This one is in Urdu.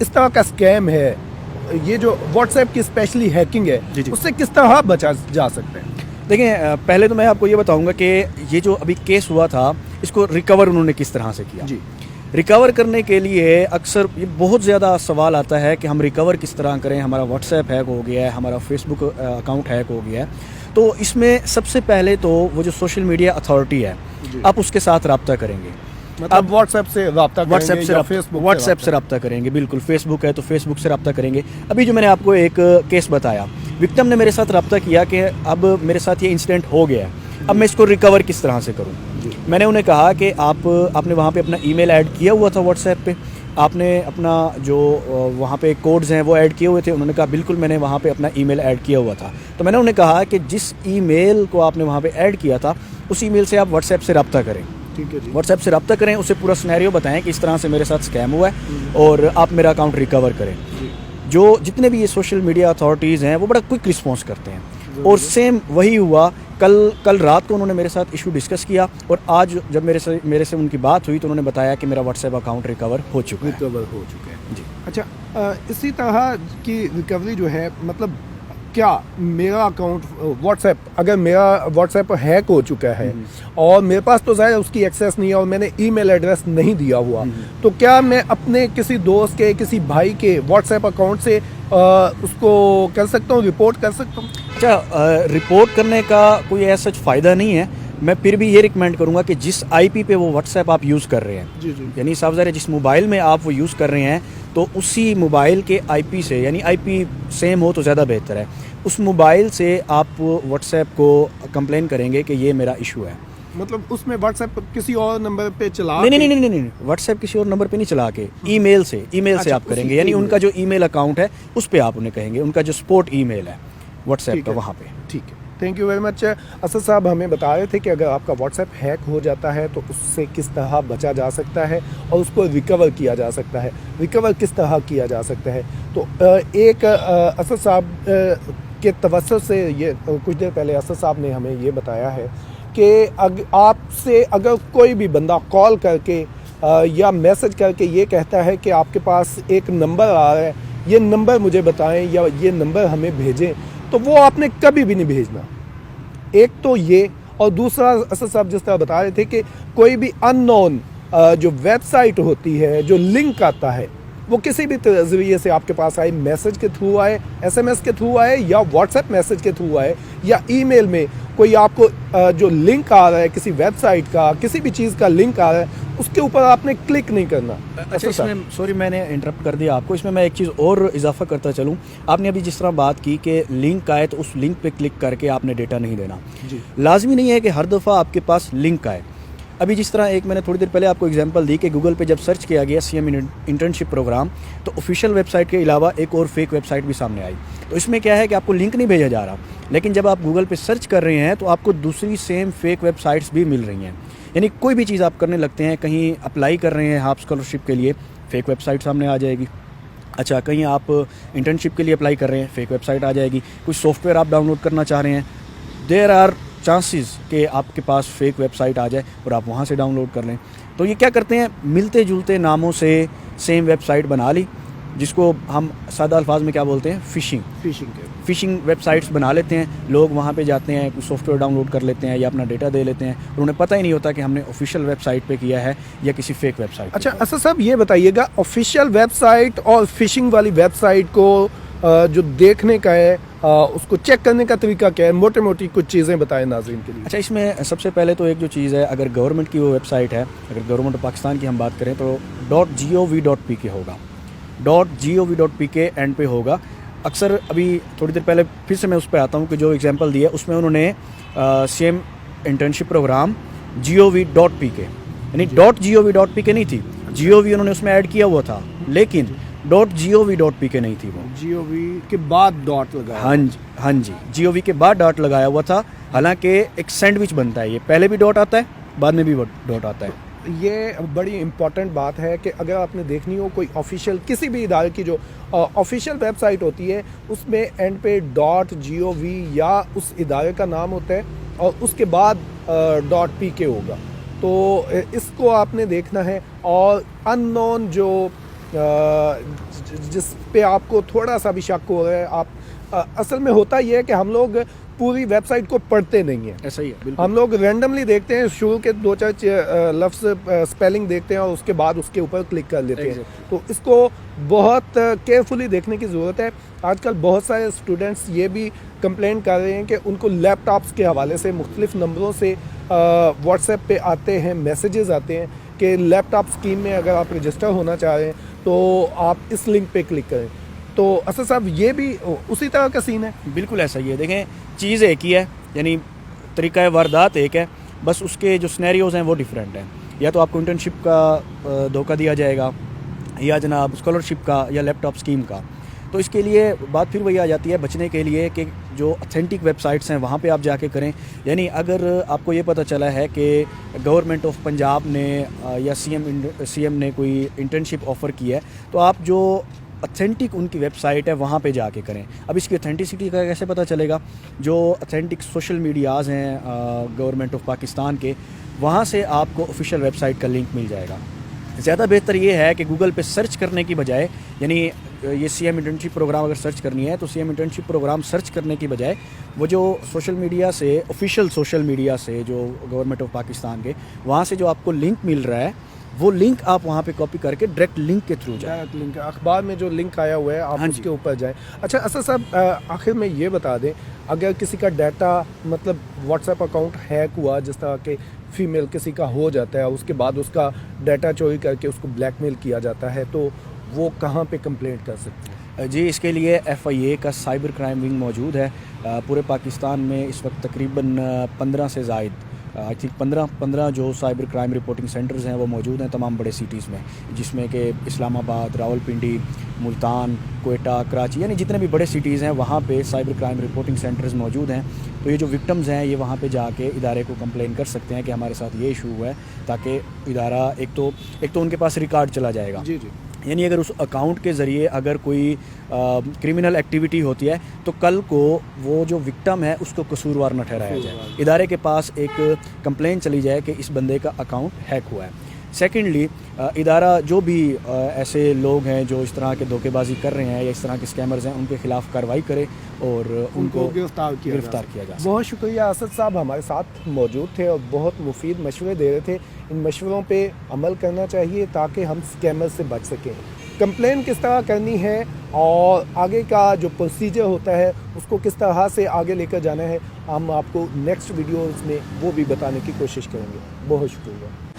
اس طرح کا اسکیم ہے, یہ جو واٹس ایپ کی اسپیشلی ہیکنگ ہے, اس سے کس طرح بچا جا سکتے ہیں؟ دیکھیں, پہلے تو میں آپ کو یہ بتاؤں گا کہ یہ جو ابھی کیس ہوا تھا اس کو ریکور انہوں نے کس طرح سے کیا. ریکور کرنے کے لیے اکثر یہ بہت زیادہ سوال آتا ہے کہ ہم ریکور کس طرح کریں, ہمارا واٹس ایپ ہیک ہو گیا ہے, ہمارا فیس بک اکاؤنٹ ہیک ہو گیا ہے. تو اس میں سب سے پہلے تو وہ جو سوشل میڈیا اتھارٹی ہے آپ اس کے ساتھ رابطہ کریں گے. اب واٹس ایپ سے رابطہ واٹس ایپ سے رابطہ کریں گے, بالکل. فیس بک ہے تو فیس بک سے رابطہ کریں گے. ابھی جو میں نے آپ کو ایک کیس بتایا, وکٹم نے میرے ساتھ رابطہ کیا کہ اب میرے ساتھ یہ انسیڈنٹ ہو گیا ہے, اب میں اس کو ریکور کس طرح سے کروں. میں نے انہیں کہا کہ آپ نے وہاں پہ اپنا ای میل ایڈ کیا ہوا تھا واٹس ایپ پہ, آپ نے اپنا جو وہاں پہ کوڈز ہیں وہ ایڈ کیے ہوئے تھے. انہوں نے کہا بالکل میں نے وہاں پہ اپنا ای میل ایڈ کیا ہوا تھا. تو میں نے انہیں کہا کہ جس ای میل کو آپ نے وہاں پہ ایڈ کیا تھا اس ای میل سے آپ واٹس ایپ سے رابطہ کریں. ٹھیک ہے جی, واٹس ایپ سے رابطہ کریں, اسے پورا سینیریو بتائیں کہ اس طرح سے میرے ساتھ اسکیم ہوا ہے اور آپ میرا اکاؤنٹ ریکور کریں. جو جتنے بھی یہ سوشل میڈیا اتھارٹیز ہیں وہ بڑا کوئک رسپانس کرتے ہیں, اور سیم وہی ہوا. کل رات کو انہوں نے میرے ساتھ ایشو ڈسکس کیا, اور آج جب میرے سے ان کی بات ہوئی تو انہوں نے بتایا کہ میرا واٹس ایپ اکاؤنٹ ریکور ہو چکا ہے. جی اچھا, اسی طرح کی ریکوری جو ہے, مطلب کیا میرا اکاؤنٹ واٹس ایپ, اگر میرا واٹس ایپ ہیک ہو چکا ہے اور میرے پاس تو ظاہر اس کی ایکسیس نہیں ہے اور میں نے ای میل ایڈریس نہیں دیا ہوا, تو کیا میں اپنے کسی دوست کے, کسی بھائی کے واٹس ایپ اکاؤنٹ سے اس کو کر سکتا ہوں, رپورٹ کر سکتا ہوں؟ اچھا, رپورٹ کرنے کا کوئی ایسا فائدہ نہیں ہے. میں پھر بھی یہ ریکمینڈ کروں گا کہ جس آئی پی پہ وہ واٹس ایپ آپ یوز کر رہے ہیں, یعنی صاحب ظاہر جس موبائل میں آپ وہ یوز کر رہے ہیں, تو اسی موبائل کے آئی پی سے, یعنی آئی پی سیم ہو تو زیادہ بہتر ہے, اس موبائل سے آپ واٹس ایپ کو کمپلین کریں گے کہ یہ میرا ایشو ہے. مطلب اس میں واٹس ایپ کسی اور نمبر پہ چلا نہیں, واٹس ایپ کسی اور نمبر پہ نہیں چلا کے, ای میل سے آپ کریں گے. یعنی ان کا جو ای میل اکاؤنٹ ہے اس پہ آپ انہیں کہیں گے, ان کا جو سپورٹ ای میل ہے واٹس ایپ کا, وہاں پہ. ٹھیک ہے, thank you very much. Asad صاحب ہمیں بتا رہے تھے کہ اگر آپ کا واٹس ایپ ہیک ہو جاتا ہے تو اس سے کس طرح بچا جا سکتا ہے اور اس کو ریکور کیا جا سکتا ہے. ریکور کس طرح کیا جا سکتا ہے, تو ایک اسد صاحب کے توسط سے یہ کچھ دیر پہلے اسد صاحب نے ہمیں یہ بتایا ہے کہ آپ سے اگر کوئی بھی بندہ کال کر کے یا میسج کر کے یہ کہتا ہے کہ آپ کے پاس ایک نمبر آ رہا ہے, یہ نمبر مجھے بتائیں یا یہ نمبر ہمیں بھیجیں, تو وہ آپ نے کبھی بھی نہیں بھیجنا. ایک تو یہ, اور دوسرا اسد صاحب جس طرح بتا رہے تھے کہ کوئی بھی ان نون جو ویب سائٹ ہوتی ہے, جو لنک آتا ہے, وہ کسی بھی ذریعے سے آپ کے پاس آئے, میسج کے تھرو آئے, ایس ایم ایس کے تھرو آئے یا واٹس ایپ میسج کے تھرو آئے یا ای میل میں کوئی آپ کو جو لنک آ رہا ہے کسی ویب سائٹ کا, کسی بھی چیز کا لنک آ رہا ہے, اس کے اوپر آپ نے کلک نہیں کرنا. اچھا, اس میں سوری میں نے انٹرپٹ کر دیا آپ کو, اس میں ایک چیز اور اضافہ کرتا چلوں. آپ نے ابھی جس طرح بات کی کہ لنک آئے تو اس لنک پہ کلک کر کے آپ نے ڈیٹا نہیں دینا. لازمی نہیں ہے کہ ہر دفعہ آپ کے پاس لنک آئے. ابھی جس طرح ایک میں نے تھوڑی دیر پہلے آپ کو ایگزامپل دی کہ گوگل پہ جب سرچ کیا گیا سی ایم انٹرنشپ پروگرام, تو آفیشیل ویب سائٹ کے علاوہ ایک اور فیک ویب سائٹ بھی سامنے آئی. تو اس میں کیا ہے کہ آپ کو لنک نہیں بھیجا جا رہا, لیکن جب آپ گوگل پہ سرچ کر رہے ہیں تو آپ کو دوسری سیم فیک ویب سائٹس بھی مل رہی ہیں. یعنی کوئی بھی چیز آپ کرنے لگتے ہیں, کہیں اپلائی کر رہے ہیں آپ اسکالرشپ کے لیے, فیک ویب سائٹ سامنے آ جائے گی. اچھا, کہیں آپ انٹرنشپ کے لیے اپلائی کر رہے ہیں, فیک ویب سائٹ آ جائے گی. کچھ سافٹ ویئر آپ ڈاؤن لوڈ کرنا چاہ رہے ہیں, دیر آر چانسز کہ آپ کے پاس فیک ویب سائٹ آ جائے اور آپ وہاں سے ڈاؤن لوڈ کر لیں. تو یہ کیا کرتے ہیں, ملتے جلتے ناموں سے سیم ویب سائٹ بنا لی, جس کو ہم سادہ الفاظ میں کیا بولتے ہیں, فشنگ ویب سائٹس بنا لیتے ہیں. لوگ وہاں پہ جاتے ہیں, کچھ سافٹ ویئر ڈاؤن لوڈ کر لیتے ہیں یا اپنا ڈیٹا دے لیتے ہیں, اور انہیں پتہ ہی نہیں ہوتا کہ ہم نے آفیشیل ویب سائٹ پہ کیا ہے یا کسی فیک ویب سائٹ. اچھا اسد صاحب یہ بتائیے گا, آفیشیل ویب سائٹ اور فشنگ والی ویب سائٹ کو جو دیکھنے کا ہے, اس کو چیک کرنے کا طریقہ کیا ہے, موٹی کچھ چیزیں بتائیں ناظرین کے لیے. اچھا, اس میں سب سے پہلے تو ایک جو چیز ہے, اگر گورنمنٹ کی وہ ویب سائٹ ہے, اگر گورنمنٹ آف پاکستان کی ہم بات کریں تو .gov.pk ہوگا, .gov.pk اینڈ پہ ہوگا. اکثر ابھی تھوڑی دیر پہلے پھر سے میں اس پہ آتا ہوں کہ جو ایگزامپل دیا اس میں انہوں نے سیم انٹرنشپ پروگرام gov.pk, یعنی .gov.pk نہیں تھی, gov انہوں نے اس میں ایڈ کیا ہوا تھا, لیکن .gov.pk نہیں تھی, وہ gov کے بعد ڈاٹ لگایا. ہاں جی, gov کے بعد ڈاٹ لگایا ہوا تھا. حالانکہ ایک سینڈوچ بنتا ہے, یہ پہلے بھی ڈاٹ آتا ہے, بعد میں بھی ڈاٹ آتا ہے. یہ بڑی امپورٹنٹ بات ہے کہ اگر آپ نے دیکھنی ہو کوئی آفیشیل کسی بھی ادارے کی جو آفیشیل ویب سائٹ ہوتی ہے, اس میں اینڈ پہ .gov یا اس ادارے کا نام ہوتا ہے اور اس کے بعد .pk ہوگا. تو اس کو آپ نے دیکھنا ہے. اور ان نون جو جس پہ آپ کو تھوڑا سا بھی شک ہو رہا ہے, آپ اصل میں ہوتا یہ ہے کہ ہم لوگ پوری ویب سائٹ کو پڑھتے نہیں ہیں, ایسا ہی ہے بالکل. ہم لوگ رینڈملی دیکھتے ہیں, شروع کے 2-4 لفظ اسپیلنگ دیکھتے ہیں اور اس کے بعد اس کے اوپر کلک کر لیتے ہیں. تو اس کو بہت کیئرفلی دیکھنے کی ضرورت ہے. آج کل بہت سارے اسٹوڈنٹس یہ بھی کمپلین کر رہے ہیں کہ ان کو لیپ ٹاپس کے حوالے سے مختلف نمبروں سے واٹس ایپ پہ آتے ہیں, میسیجز آتے ہیں کہ لیپ ٹاپ اسکیم میں اگر آپ رجسٹر ہونا چاہ رہے ہیں تو آپ اس لنک پہ کلک کریں. تو اسد صاحب یہ بھی اسی طرح کا سین ہے. بالکل ایسا ہی ہے. دیکھیں چیز ایک ہی ہے, یعنی طریقہ واردات ایک ہے, بس اس کے جو سنیریوز ہیں وہ ڈیفرنٹ ہیں. یا تو آپ کو انٹرنشپ کا دھوکہ دیا جائے گا, یا جناب اسکالرشپ کا, یا لیپ ٹاپ اسکیم کا. تو اس کے لیے بات پھر وہی آ جاتی ہے بچنے کے لیے کہ جو اتھینٹک ویب سائٹس ہیں وہاں پہ آپ جا کے کریں. یعنی اگر آپ کو یہ پتہ چلا ہے کہ گورنمنٹ آف پنجاب نے یا سی ایم نے کوئی انٹرنشپ آفر کی ہے, تو آپ جو اتھینٹک ان کی ویب سائٹ ہے وہاں پہ جا کے کریں. اب اس کی اتھینٹسٹی کا کیسے پتہ چلے گا؟ جو اتھینٹک سوشل میڈیاز ہیں گورنمنٹ آف پاکستان کے, وہاں سے آپ کو آفیشیل ویب سائٹ کا لنک مل جائے گا. زیادہ بہتر یہ ہے کہ گوگل پہ سرچ کرنے کی بجائے, یعنی یہ سی ایم انٹرنشپ پروگرام اگر سرچ کرنی ہے تو C M internship programme search کرنے کی بجائے وہ جو سوشل میڈیا سے, آفیشیل سوشل میڈیا سے جو گورنمنٹ آف پاکستان کے, وہاں سے جو آپ کو لنک مل رہا ہے وہ لنک آپ وہاں پہ کاپی کر کے ڈائریکٹ لنک کے تھرو جائیں. ڈائریکٹ لنک اخبار میں جو لنک آیا ہوا ہے آپ اس کے اوپر جائیں. اچھا اسد صاحب, آخر میں یہ بتا دیں, اگر کسی کا ڈیٹا مطلب واٹس ایپ اکاؤنٹ ہیک ہوا, جس طرح کہ فیمیل کسی کا ہو جاتا ہے, اس کے بعد اس کا ڈیٹا چوری کر کے اس کو بلیک میل کیا جاتا ہے, تو وہ کہاں پہ کمپلینٹ کر سکتے ہیں؟ جی, اس کے لیے FIA کا سائبر کرائم ونگ موجود ہے. پورے پاکستان میں اس وقت تقریباً 15 سے زائد, آئی تھنک 15 جو سائبر کرائم رپورٹنگ سینٹرز ہیں وہ موجود ہیں تمام بڑے سٹیز میں, جس میں کہ اسلام آباد, راولپنڈی, ملتان, کوئٹہ, کراچی, یعنی جتنے بھی بڑے سٹیز ہیں وہاں پہ سائبر کرائم رپورٹنگ سینٹرز موجود ہیں. تو یہ جو وکٹمز ہیں یہ وہاں پہ جا کے ادارے کو کمپلین کر سکتے ہیں کہ ہمارے ساتھ یہ ایشو ہوا ہے, تاکہ ادارہ ایک تو ان کے پاس ریکارڈ چلا جائے گا. جی جی. یعنی اگر اس اکاؤنٹ کے ذریعے اگر کوئی کرمنل ایکٹیویٹی ہوتی ہے تو کل کو وہ جو وکٹم ہے اس کو قصوروار نہ ٹھہرایا جائے, ادارے کے پاس ایک کمپلین چلی جائے کہ اس بندے کا اکاؤنٹ ہیک ہوا ہے. سیکنڈلی, ادارہ جو بھی ایسے لوگ ہیں جو اس طرح کے دھوکے بازی کر رہے ہیں یا اس طرح کے اسکیمرز ہیں, ان کے خلاف کارروائی کرے اور ان کو گرفتار کیا جائے. بہت شکریہ اسد صاحب, ہمارے ساتھ موجود تھے اور بہت مفید مشورے دے رہے تھے. ان مشوروں پہ عمل کرنا چاہیے تاکہ ہم اسکیمر سے بچ سکیں. کمپلین کس طرح کرنی ہے اور آگے کا جو پروسیجر ہوتا ہے اس کو کس طرح سے آگے لے کر جانا ہے, ہم آپ کو نیکسٹ ویڈیوز میں وہ بھی بتانے کی کوشش کریں گے. بہت شکریہ.